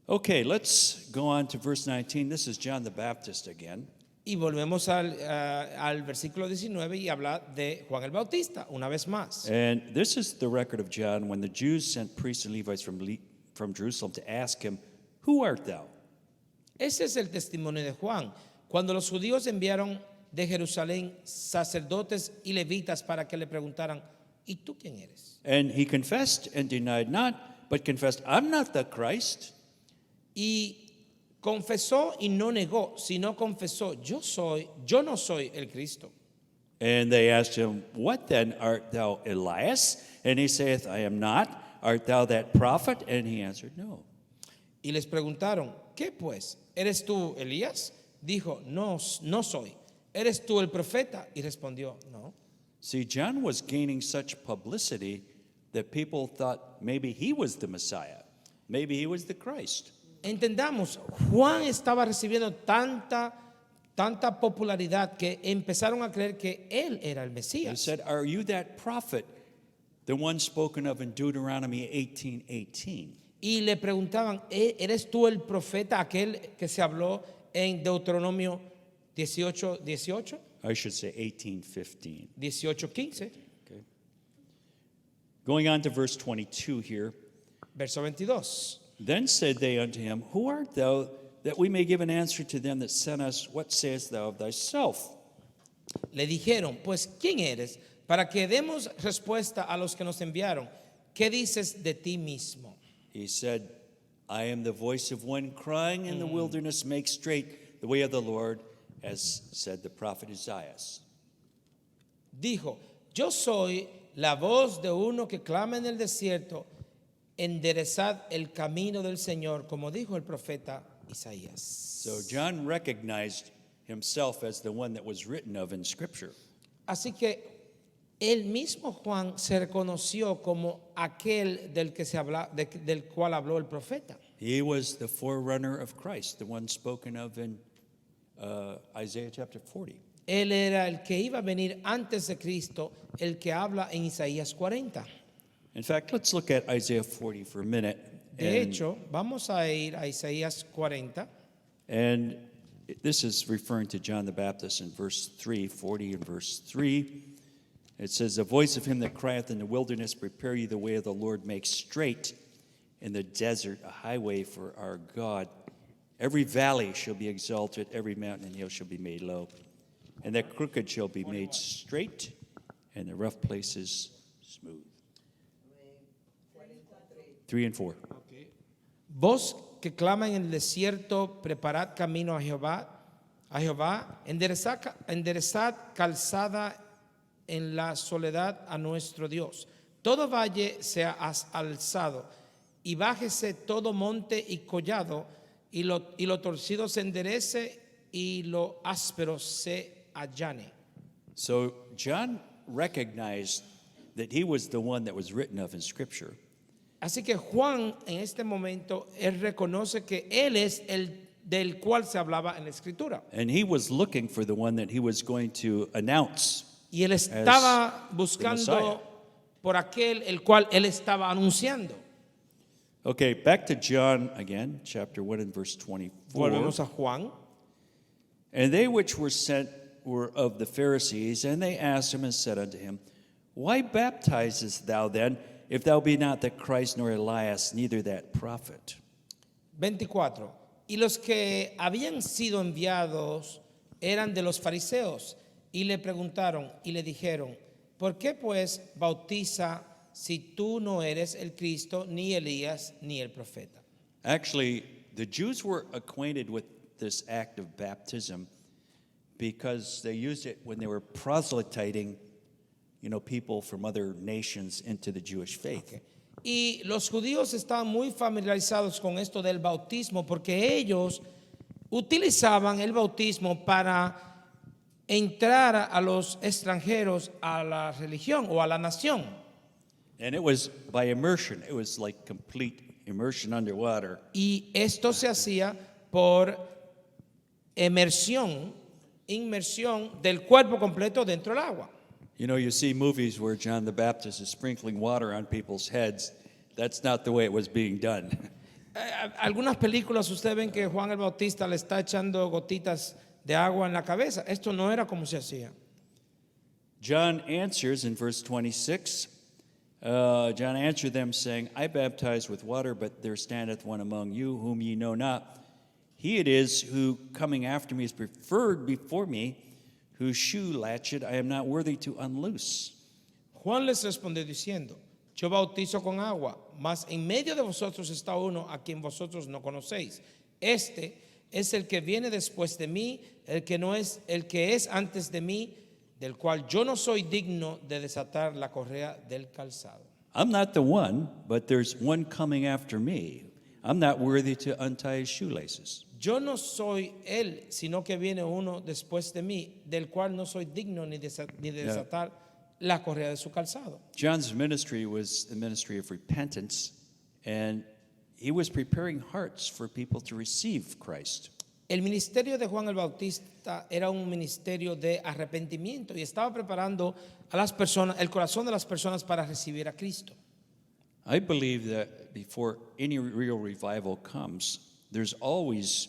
Okay, let's go on to verse 19. This is John the Baptist again. Y volvemos al versículo 19 y habla de Juan el Bautista, una vez más. And this is the record of John when the Jews sent priests and Levites from Jerusalem to ask him, "Who art thou?" Ese es el testimonio de Juan. Cuando los judíos enviaron de Jerusalén sacerdotes y levitas para que le preguntaran, ¿y tú quién eres? And he confessed and denied not, but confessed, "I'm not the Christ." Y confesó y no negó, sino confesó, yo no soy el Cristo. And they asked him, "What then, art thou Elias?" And he saith, "I am not. Art thou that prophet?" And he answered, "No." Y les preguntaron, ¿qué pues? ¿Eres tú Elías? Dijo, no soy. ¿Eres tú el profeta? Y respondió, no. See, John was gaining such publicity that people thought maybe he was the Messiah. Maybe he was the Christ. Entendamos, Juan estaba recibiendo tanta popularidad que empezaron a creer que él era el They Mesías. said, "Are you that prophet, the one spoken of in Deuteronomy 18:18?" Y le preguntaban, ¿eres tú el profeta, aquel que se habló en Deuteronomio 18:18? I should say 18:15. 18:15, Okay. Going on to verse 22 here. verso 22. Then said they unto him, "Who art thou, that we may give an answer to them that sent us? What sayest thou of thyself?" Le dijeron, pues, ¿quién eres? Para que demos respuesta a los que nos enviaron. ¿Qué dices de ti mismo? He said, "I am the voice of one crying in the wilderness, make straight the way of the Lord, as said the prophet Isaiah." Dijo, yo soy la voz de uno que clama en el desierto, enderezad el camino del Señor, como dijo el profeta Isaías. So John recognized himself as the one that was written of in Scripture. Así que el mismo Juan se reconoció como aquel del cual habló el profeta. He was the forerunner of Christ, the one spoken of in Isaiah chapter 40. Él era el que iba a venir antes de Cristo, el que habla en Isaías 40. In fact, let's look at Isaiah 40 for a minute. De hecho, vamos a ir a Isaías 40. And this is referring to John the Baptist in verse 3, 40 and verse 3. It says, "The voice of him that crieth in the wilderness, prepare ye the way of the Lord, make straight in the desert a highway for our God. Every valley shall be exalted, every mountain and hill shall be made low. And the crooked shall be made straight, and the rough places smooth." 3 and 4. Voz que claman en el desierto, preparad camino a Jehová, enderezad calzada en la soledad a nuestro Dios. Todo valle sea alzado, y bájese todo monte y collado, y lo torcido se enderece, y lo áspero se allane. So John recognized that he was the one that was written of in Scripture. Así que Juan en este momento, él reconoce que él es el del cual se hablaba en la Escritura. And he was looking for the one that he was going to announce. Y él estaba Messiah. buscando por aquel el cual él estaba anunciando. Okay, back to John again, chapter 1 and verse 24. Volvemos a Juan. And they which were sent were of the Pharisees, and they asked him and said unto him, Why baptizest thou then, if thou be not the Christ, nor Elias, neither that prophet? 24. Y los que habían sido enviados eran de los fariseos, y le preguntaron y le dijeron, ¿por qué pues bautiza si tú no eres el Cristo, ni Elías, ni el profeta? Actually, the Jews were acquainted with this act of baptism because they used it when they were proselytizing, people from other nations into the Jewish faith. Y los judíos estaban muy familiarizados con esto del bautismo porque ellos utilizaban el bautismo para entrar a los extranjeros a la religión o a la nación. And it was by immersion. It was like complete immersion underwater. Y esto se hacía por inmersión del cuerpo completo dentro del agua. You see movies where John the Baptist is sprinkling water on people's heads. That's not the way it was being done. Algunas películas ustedes ven que Juan el Bautista le está echando gotitas de agua en la cabeza. Esto no era como se hacía. John answers in verse 26. John answered them, saying, I baptize with water, but there standeth one among you whom ye know not. He it is who coming after me is preferred before me, whose shoe latchet I am not worthy to unloose. Juan les respondió diciendo, yo bautizo con agua, mas en medio de vosotros está uno a quien vosotros no conocéis. Este es el que viene después de mí, el que es antes de mí, del cual yo no soy digno de desatar la correa del calzado. I'm not the one, but there's one coming after me. I'm not worthy to untie his shoelaces. Yo no soy él, sino que viene uno después de mí, del cual no soy digno ni de desatar la correa de su calzado. John's ministry was a ministry of repentance, and he was preparing hearts for people to receive Christ. El ministerio de Juan el Bautista era un ministerio de arrepentimiento y estaba preparando a las personas, el corazón de las personas para recibir a Cristo. I believe that before any real revival comes, there's always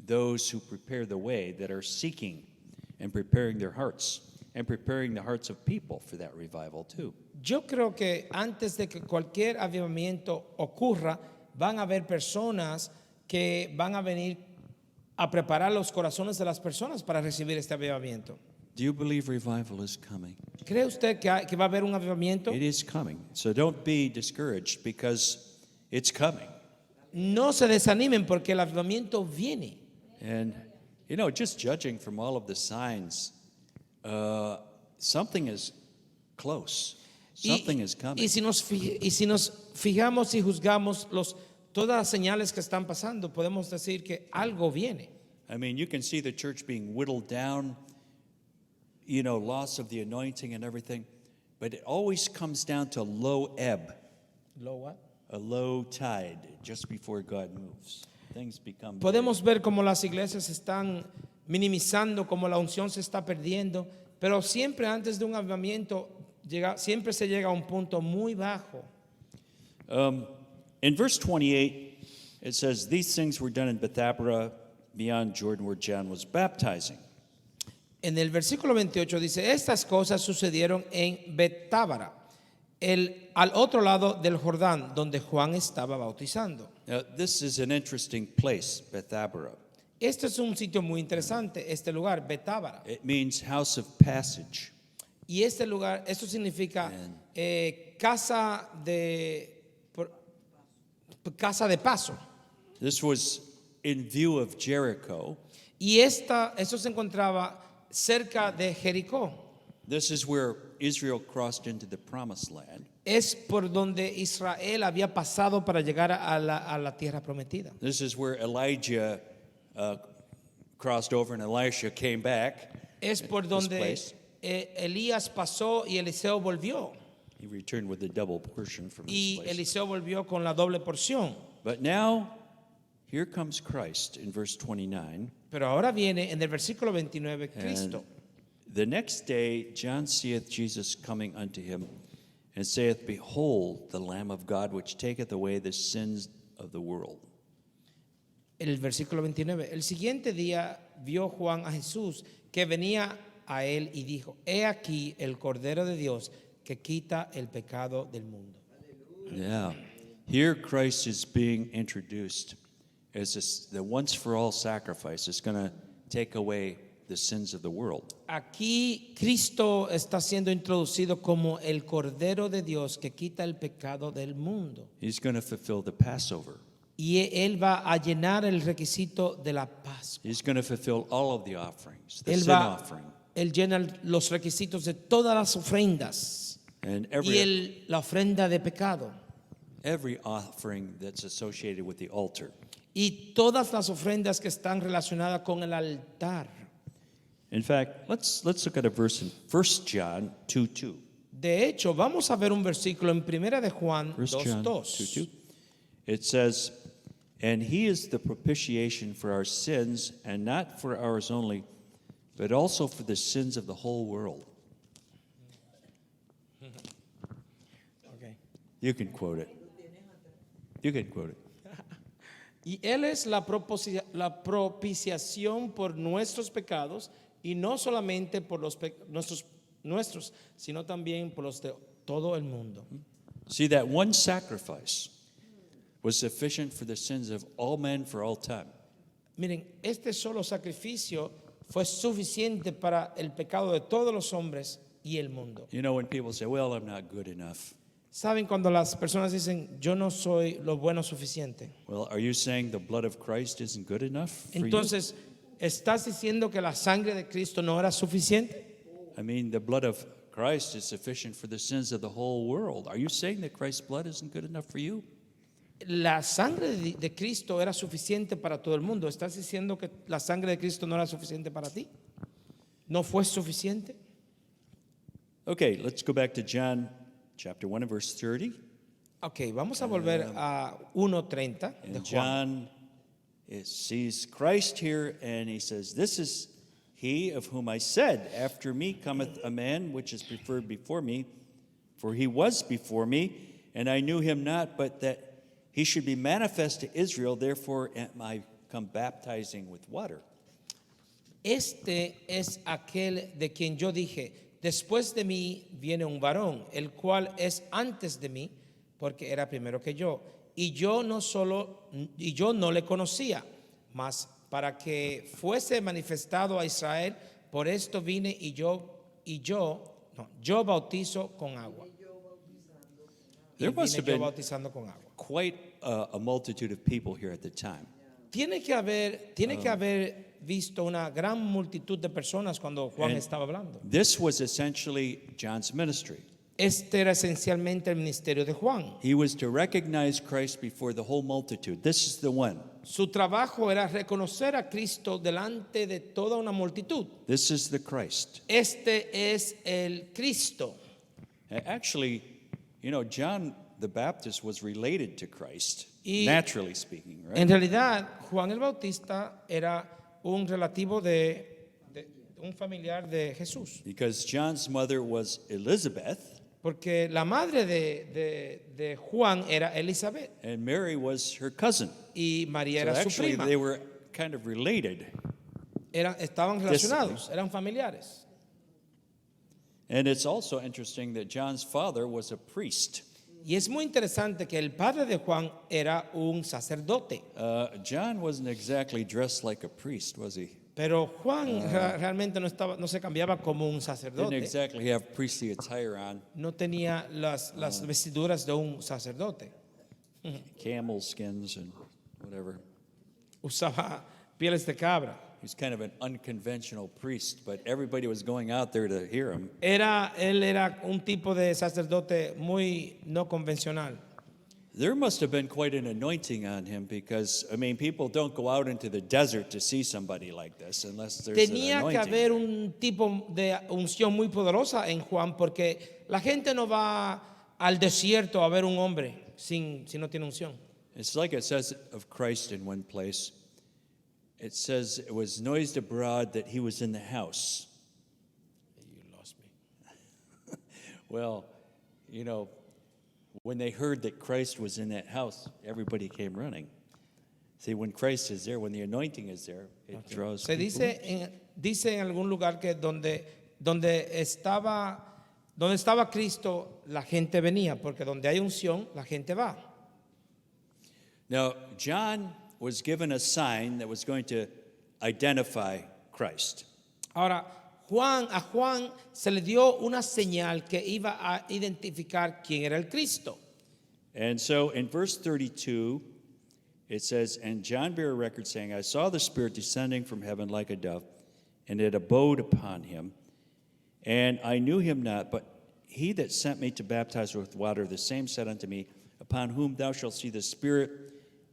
those who prepare the way that are seeking and preparing their hearts and preparing the hearts of people for that revival too. Yo creo que antes de que cualquier avivamiento ocurra, van a haber personas que van a venir a preparar los corazones de las personas para recibir este avivamiento. Do you believe revival is coming? ¿Cree usted que va a haber un avivamiento? It is coming. So don't be discouraged because it's coming. No se desanimen porque el avivamiento viene. And, just judging from all of the signs, something is close. Something is coming. Y si nos fijamos y juzgamos todas las señales que están pasando, podemos decir que algo viene. I mean, you can see the church being whittled down, loss of the anointing and everything, but it always comes down to low ebb, a low tide just before God moves. Things become Podemos ver cómo las iglesias están minimizando, cómo la unción se está perdiendo, pero siempre antes de un avivamiento siempre se llega a un punto muy bajo. In verse 28, it says, These things were done in Bethabara beyond Jordan where John was baptizing. En el versículo 28 dice, estas cosas sucedieron en Betábara, al otro lado del Jordán, donde Juan estaba bautizando. Now, this is an interesting place, Bethabara. Este es un sitio muy interesante, este lugar, Betábara. It means house of passage. Y este lugar, esto significa casa de paso. This was in view of Jericho. Y eso se encontraba cerca de Jericó. This is where Israel crossed into the promised land. Es por donde Israel había pasado para llegar a la tierra prometida. This is where Elijah crossed over and Elisha came back. Es por This donde place. Elías pasó y Eliseo volvió. He returned with a double portion from this Y place. Eliseo volvió con la doble porción. But now, here comes Christ in verse 29. Pero ahora viene en el versículo 29 Cristo. The next day, John seeth Jesus coming unto him, and saith, Behold, the Lamb of God, which taketh away the sins of the world. El versículo 29. El siguiente día vio Juan a Jesús que venía a él y dijo, He aquí el Cordero de Dios que quita el pecado del mundo. Yeah. Here Christ is being introduced as the once for all sacrifice. It's going to take away the sins of the world. Aquí Cristo está siendo introducido como el Cordero de Dios que quita el pecado del mundo. He's going to fulfill the Passover. Y él va a llenar el requisito de la Pascua. He's going to fulfill all of the offerings, the Él sin va, offering, él llena los requisitos de todas las ofrendas and y la ofrenda de pecado every offering that's associated with the altar. y todas las ofrendas que están relacionadas con el altar. In fact, let's look at a verse in 1 John 2:2. De hecho, vamos a ver un versículo en Primera de Juan 1 John 2:2. 2:2. It says, And he is the propitiation for our sins, and not for ours only, but also for the sins of the whole world. Okay. You can quote it. You can quote it. Y él es la propiciación por nuestros pecados y no solamente por los nuestros, sino también por los de todo el mundo. See, that one sacrifice was sufficient for the sins of all men for all time. Miren, este solo sacrificio fue suficiente para el pecado de todos los hombres y el mundo. You know, when people say, well, I'm not good enough. ¿Saben cuando las personas dicen, yo no soy lo bueno suficiente? Well, are you saying the blood of Christ isn't good enough for you? Entonces, ¿estás diciendo que la sangre de Cristo no era suficiente? I mean, the blood of Christ is sufficient for the sins of the whole world. Are you saying that Christ's blood isn't good enough for you? La sangre de Cristo era suficiente para todo el mundo. ¿Estás diciendo que la sangre de Cristo no era suficiente para ti? ¿No fue suficiente? Okay, let's go back to John chapter 1 and verse 30. Ok, vamos a volver a 1:30 de And Juan. John sees Christ here, and he says, This is he of whom I said, After me cometh a man which is preferred before me, for he was before me, and I knew him not, but that he should be manifest to Israel, therefore am I come baptizing with water. Este es aquel de quien yo dije, después de mí viene un varón, el cual es antes de mí, porque era primero que yo. Y yo no le conocía, mas para que fuese manifestado a Israel, por esto vine yo bautizo con agua. Y There must vine have yo been bautizando con agua. quite a multitude of people here at the time. Tiene que haber visto una gran multitud de personas cuando Juan And estaba hablando. This was essentially John's ministry. Este era esencialmente el ministerio de Juan. He was to recognize Christ before the whole multitude. This is the one. Su trabajo era reconocer a Cristo delante de toda una multitud. This is the Christ. Este es el Cristo. Actually, you know, John the Baptist was related to Christ, Y naturally speaking, right? En realidad, Juan el Bautista era un relativo de un familiar de Jesús. Because John's mother was Elizabeth, Porque la madre de Juan era Elizabeth and Mary was her cousin. y María So era su actually, prima. they were kind of related. Estaban relacionados, eran familiares. And it's also interesting that John's father was a priest. Y es muy interesante que el padre de Juan era un sacerdote. John wasn't exactly dressed like a priest, was he? Pero Juan realmente no se cambiaba como un Didn't sacerdote. exactly have priestly attire on, No tenía las vestiduras de un sacerdote. camel skins and whatever. usaba pieles de cabra. He's kind of an unconventional priest, but everybody was going out there to hear him. Él era un tipo de sacerdote muy no convencional. There must have been quite an anointing on him because, I mean, people don't go out into the desert to see somebody like this unless there's an Tenía que anointing. haber un tipo de unción muy poderosa en Juan, porque la gente no va al desierto a ver un hombre si no tiene unción. It's like it says of Christ in one place. It says it was noised abroad that he was in the house. You lost me. Well, you know, when they heard that Christ was in that house, everybody came running. See, when Christ is there, when the anointing is there, it draws Se people. dice en algún lugar que donde estaba Cristo, la gente venía, porque donde hay unción, la gente va. Now, John was given a sign that was going to identify Christ. Ahora, a Juan se le dio una señal que iba a identificar quién era el Cristo. And so in verse 32, it says, And John bare record, saying, I saw the Spirit descending from heaven like a dove, and it abode upon him. And I knew him not, but he that sent me to baptize with water, the same said unto me, Upon whom thou shalt see the Spirit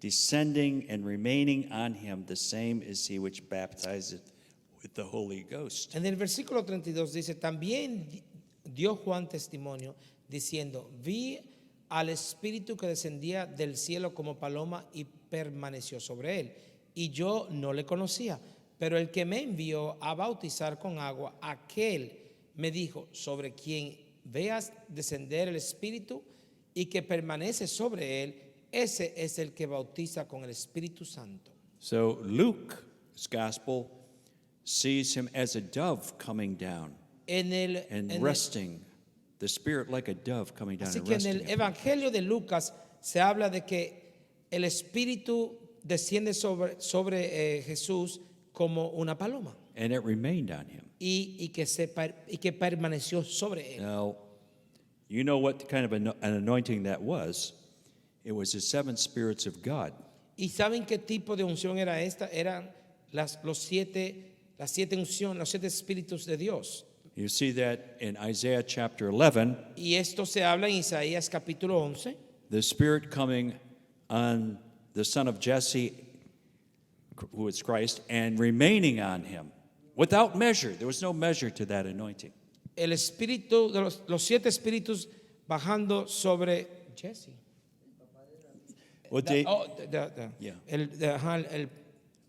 descending and remaining on him, the same is he which baptizeth with the Holy Ghost. En el versículo 32 dice, también dio Juan testimonio diciendo, vi al Espíritu que descendía del cielo como paloma y permaneció sobre él. Y yo no le conocía, pero el que me envió a bautizar con agua, aquel me dijo, sobre quien veas descender el Espíritu y que permanece sobre él, ese es el que bautiza con el Espíritu Santo. So Luke's gospel sees him as a dove coming down and resting, the Spirit like a dove coming down Así and que en resting. el Evangelio de Lucas se habla de que el Espíritu desciende sobre Jesús como una paloma And it remained on him. y que permaneció sobre él. Now, you know what kind of an anointing that was. It was the seven spirits of God. ¿Y saben qué tipo de unción era esta? Eran las siete unciones, los 7 espíritus de Dios. You see that in Isaiah chapter 11, Y esto se habla en Isaías capítulo 11. the Spirit coming on the son of Jesse, who is Christ, and remaining on him without measure. There was no measure to that anointing. El espíritu de los 7 espíritus bajando sobre Jesse. Well, Yeah. El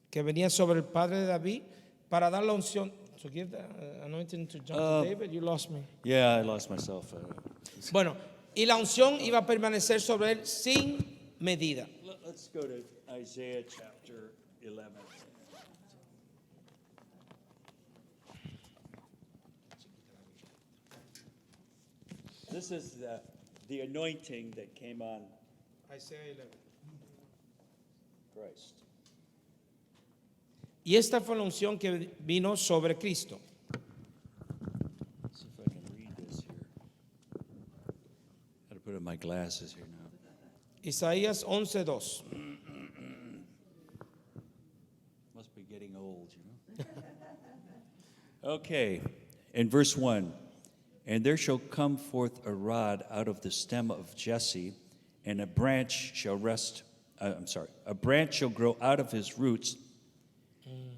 que venía sobre el padre de David para dar la unción. To give the anointing to John to David, you lost me. Yeah, I lost myself. Bueno, y la unción iba a permanecer sobre él sin medida. Let's go to Isaiah chapter 11. This is the anointing that came on Isaías 11. Christ. Y esta fue la unción que vino sobre Cristo. Let's see if I can read this here. Got to put on my glasses here now. Isaías 11:2. Must be getting old, you know. Okay, in verse 1, and there shall come forth a rod out of the stem of Jesse, and a branch shall grow out of his roots,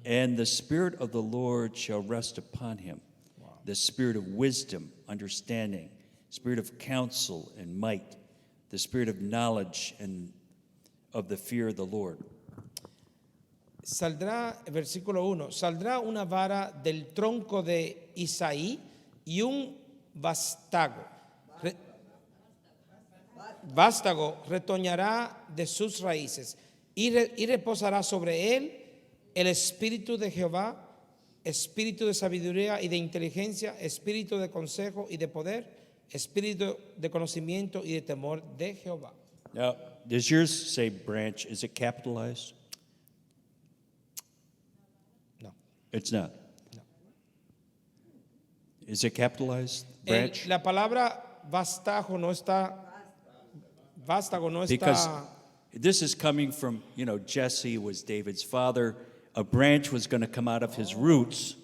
and the Spirit of the Lord shall rest upon him. Wow. The Spirit of wisdom, understanding, Spirit of counsel and might, the Spirit of knowledge and of the fear of the Lord. Saldrá, versículo 1, saldrá una vara del tronco de Isaí y un vástago. Vástago retoñará de sus raíces y reposará sobre él el espíritu de Jehová, espíritu de sabiduría y de inteligencia, espíritu de consejo y de poder, espíritu de conocimiento y de temor de Jehová. Now, does yours say branch? Is it capitalized? No. It's not. No. Is it capitalized? Branch? La palabra vástago no está Because This is coming from, Jesse was David's father. A branch was going to come out of his roots.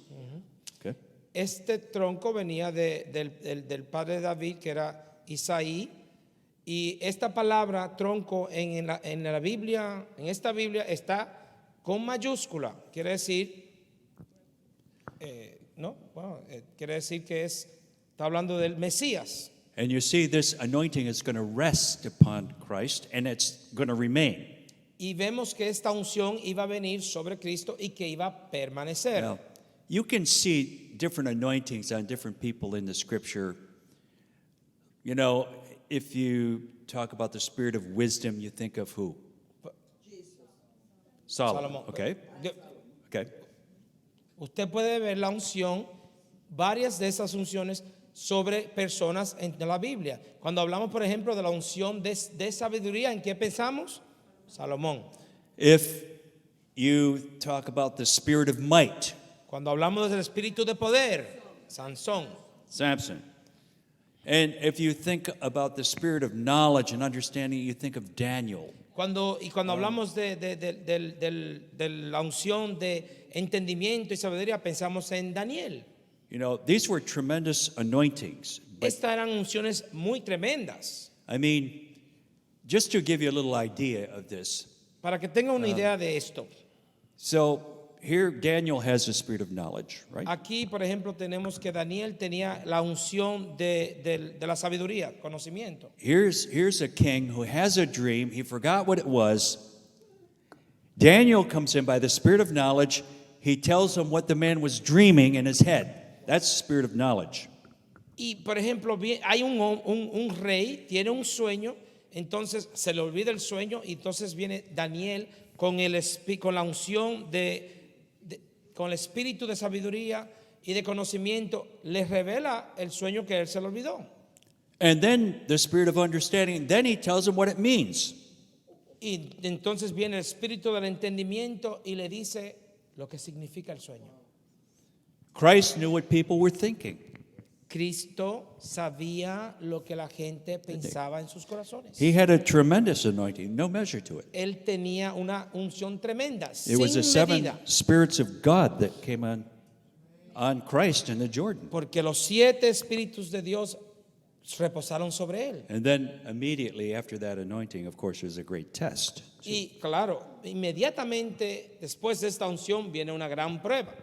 Okay. Este tronco venía del padre de David, que era Isaí. Y esta palabra tronco en la Biblia, en esta Biblia, está con mayúscula. Quiere decir, quiere decir que está hablando del Mesías. And you see, this anointing is going to rest upon Christ, and it's going to remain. Y vemos que esta unción iba a venir sobre Cristo y que iba a permanecer. Now, you can see different anointings on different people in the Scripture. If you talk about the spirit of wisdom, you think of who? Solomon. Okay. Okay. Usted puede ver la unción, varias de esas unciones sobre personas en la Biblia. Cuando hablamos, por ejemplo, de la unción de sabiduría, ¿en qué pensamos? Salomón. If you talk about the spirit of might, Cuando hablamos del espíritu de poder, Sansón. Samson. And if you think about the spirit of knowledge and understanding, you think of Daniel. Cuando hablamos de la unción de entendimiento y sabiduría, pensamos en Daniel. These were tremendous anointings. But, Estas eran unciones muy tremendas. just to give you a little idea of this. Para que tengan una idea de esto. So here Daniel has the spirit of knowledge, right? Aquí, por ejemplo, tenemos que Daniel tenía la unción de la sabiduría, conocimiento. Here's a king who has a dream. He forgot what it was. Daniel comes in by the spirit of knowledge. He tells him what the man was dreaming in his head. That's the spirit of knowledge. Y, por ejemplo, hay un rey, tiene un sueño, entonces se le olvida el sueño y entonces viene Daniel con la unción con el espíritu de sabiduría y de conocimiento, le revela el sueño que él se le olvidó. And then the spirit of understanding, then he tells him what it means. Y entonces viene el espíritu del entendimiento y le dice lo que significa el sueño. Christ knew what people were thinking. Cristo sabía lo que la gente pensaba en sus corazones. He had a tremendous anointing, no measure to it. Él tenía una unción tremenda, It was the sin 7 medida. spirits of God that came on Christ in the Jordan. Porque los 7 espíritus de Dios reposaron sobre él. And then immediately after that anointing, of course, there's a great test. Y claro, inmediatamente después de esta unción viene una gran prueba.